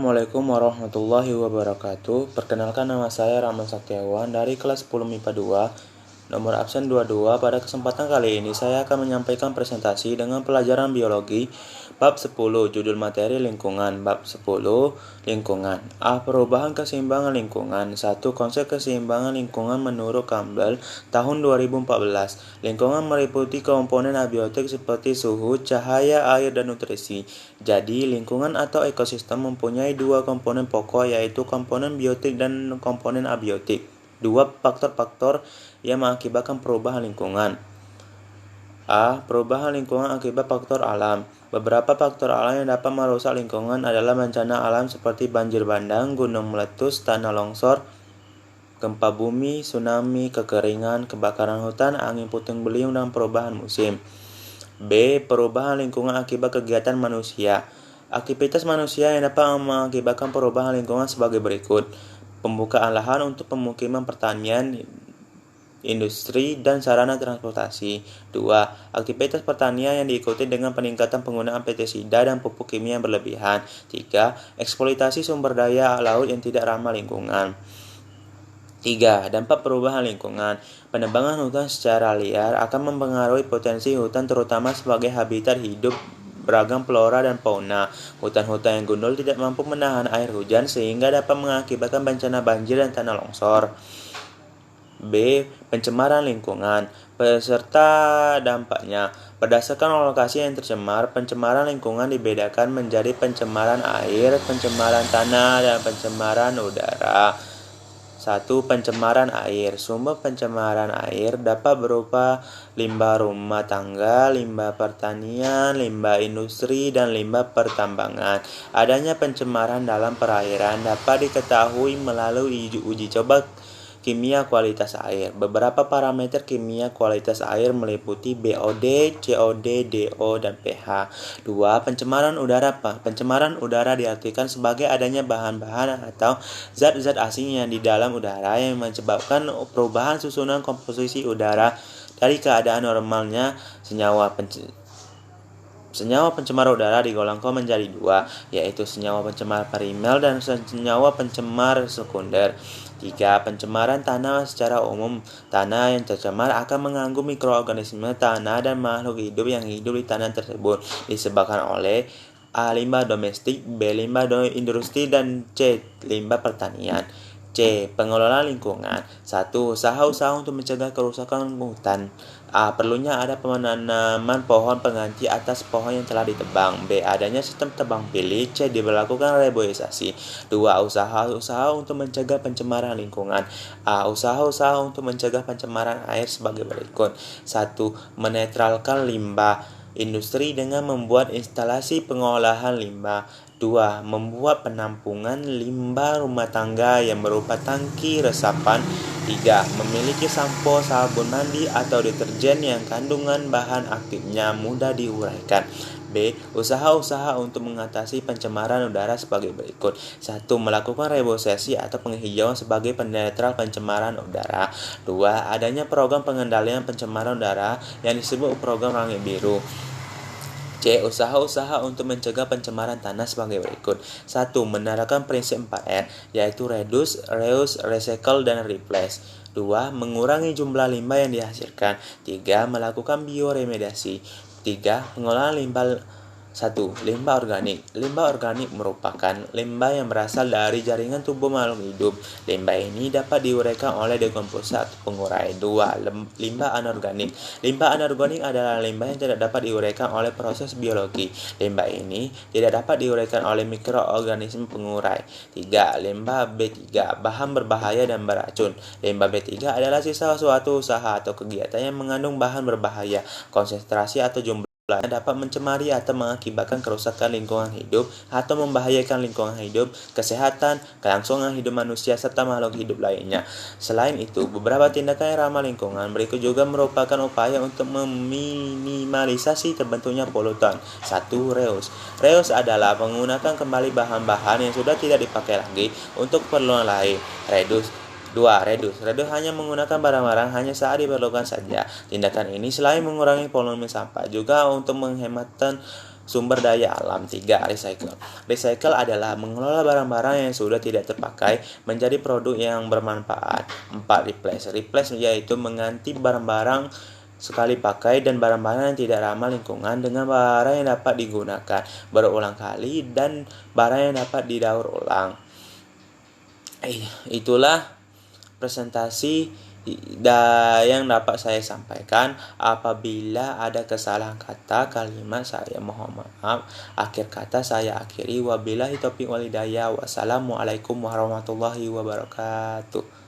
Assalamualaikum warahmatullahi wabarakatuh. Perkenalkan, nama saya Rahman Saktiawan dari kelas 10 MIPA 2, nomor absen 22. Pada kesempatan kali ini saya akan menyampaikan presentasi dengan pelajaran biologi bab 10, judul materi lingkungan. Bab 10, lingkungan. Perubahan keseimbangan lingkungan. 1. Konsep keseimbangan lingkungan menurut Campbell tahun 2014. Lingkungan meliputi komponen abiotik seperti suhu, cahaya, air, dan nutrisi. Jadi, lingkungan atau ekosistem mempunyai dua komponen pokok, yaitu komponen biotik dan komponen abiotik. Dua faktor-faktor yang mengakibatkan perubahan lingkungan. Perubahan lingkungan akibat faktor alam. Beberapa faktor alam yang dapat merusak lingkungan adalah bencana alam seperti banjir bandang, gunung meletus, tanah longsor, gempa bumi, tsunami, kekeringan, kebakaran hutan, angin puting beliung, dan perubahan musim. B. Perubahan lingkungan akibat kegiatan manusia. Aktivitas manusia yang dapat mengakibatkan perubahan lingkungan sebagai berikut. Pembukaan lahan untuk pemukiman, pertanian, industri, dan sarana transportasi. 2. Aktivitas pertanian yang diikuti dengan peningkatan penggunaan pestisida dan pupuk kimia yang berlebihan. 3. Eksploitasi sumber daya laut yang tidak ramah lingkungan. 3. Dampak perubahan lingkungan. Penebangan hutan secara liar akan mempengaruhi potensi hutan, terutama sebagai habitat hidup beragam flora dan fauna. Hutan-hutan yang gundul tidak mampu menahan air hujan sehingga dapat mengakibatkan bencana banjir dan tanah longsor. B. Pencemaran lingkungan beserta dampaknya. Berdasarkan lokasi yang tercemar, pencemaran lingkungan dibedakan menjadi pencemaran air, pencemaran tanah, dan pencemaran udara. 1. Pencemaran air. Sumber pencemaran air dapat berupa limbah rumah tangga, limbah pertanian, limbah industri, dan limbah pertambangan. Adanya pencemaran dalam perairan dapat diketahui melalui uji coba kimia kualitas air. Beberapa parameter kimia kualitas air meliputi BOD, COD, DO, dan pH. 2. Pencemaran udara. Pencemaran udara diartikan sebagai adanya bahan-bahan atau zat-zat asing yang di dalam udara yang menyebabkan perubahan susunan komposisi udara dari keadaan normalnya. Senyawa pencemar udara digolongkan menjadi dua, yaitu senyawa pencemar primer dan senyawa pencemar sekunder. 3. Pencemaran tanah. Secara umum, tanah yang tercemar akan mengganggu mikroorganisme tanah dan makhluk hidup yang hidup di tanah tersebut, disebabkan oleh A. Limbah domestik, B. Limbah industri, dan C. Limbah pertanian. C. Pengelolaan lingkungan. 1. Usaha-usaha untuk mencegah kerusakan hutan. Perlunya ada penanaman pohon pengganti atas pohon yang telah ditebang. B. Adanya sistem tebang pilih. C. Diberlakukan reboisasi. 2. Usaha-usaha untuk mencegah pencemaran lingkungan. Usaha-usaha untuk mencegah pencemaran air sebagai berikut. 1. Menetralkan limbah industri dengan membuat instalasi pengolahan limbah. 2. Membuat penampungan limbah rumah tangga yang berupa tangki resapan. 3. Memiliki sampo, sabun mandi, atau deterjen yang kandungan bahan aktifnya mudah diuraikan. B. Usaha-usaha untuk mengatasi pencemaran udara sebagai berikut. 1. Melakukan reboisasi atau penghijauan sebagai penetral pencemaran udara. 2. Adanya program pengendalian pencemaran udara yang disebut program Langit Biru. C. Usaha-usaha untuk mencegah pencemaran tanah sebagai berikut. 1. Menerapkan prinsip 4R, yaitu reduce, reuse, recycle, dan replace. 2. Mengurangi jumlah limbah yang dihasilkan. 3. Melakukan bioremediasi. 3. Pengolahan limbah. 1. Limbah organik. Limbah organik merupakan limbah yang berasal dari jaringan tubuh makhluk hidup. Limbah ini dapat diuraikan oleh dekomposisi atau pengurai. 2. Limbah anorganik. Limbah anorganik adalah limbah yang tidak dapat diuraikan oleh proses biologi. Limbah ini tidak dapat diuraikan oleh mikroorganisme pengurai. 3. Limbah B3. Bahan berbahaya dan beracun. Limbah B3 adalah sisa suatu usaha atau kegiatan yang mengandung bahan berbahaya. Konsentrasi atau jumlah dapat mencemari atau mengakibatkan kerusakan lingkungan hidup atau membahayakan lingkungan hidup, kesehatan, kelangsungan hidup manusia, serta makhluk hidup lainnya. Selain itu, beberapa tindakan yang ramah lingkungan berikut juga merupakan upaya untuk meminimalisasi terbentuknya polutan. 1. Reuse. Reuse adalah menggunakan kembali bahan-bahan yang sudah tidak dipakai lagi untuk keperluan lain. Reduce hanya menggunakan barang-barang hanya saat diperlukan saja. Tindakan ini selain mengurangi volume sampah, juga untuk sumber daya alam. 3. Recycle. Recycle adalah mengelola barang-barang yang sudah tidak terpakai menjadi produk yang bermanfaat. 4. Replace. Replace yaitu mengganti barang-barang sekali pakai dan barang-barang yang tidak ramah lingkungan dengan barang yang dapat digunakan berulang kali dan barang yang dapat didaur ulang. Itulah presentasi yang dapat saya sampaikan. Apabila ada kesalahan kata kalimat, saya mohon maaf. Akhir kata saya akhiri. Wabillahi taufiq wal hidayah. Wassalamualaikum warahmatullahi wabarakatuh.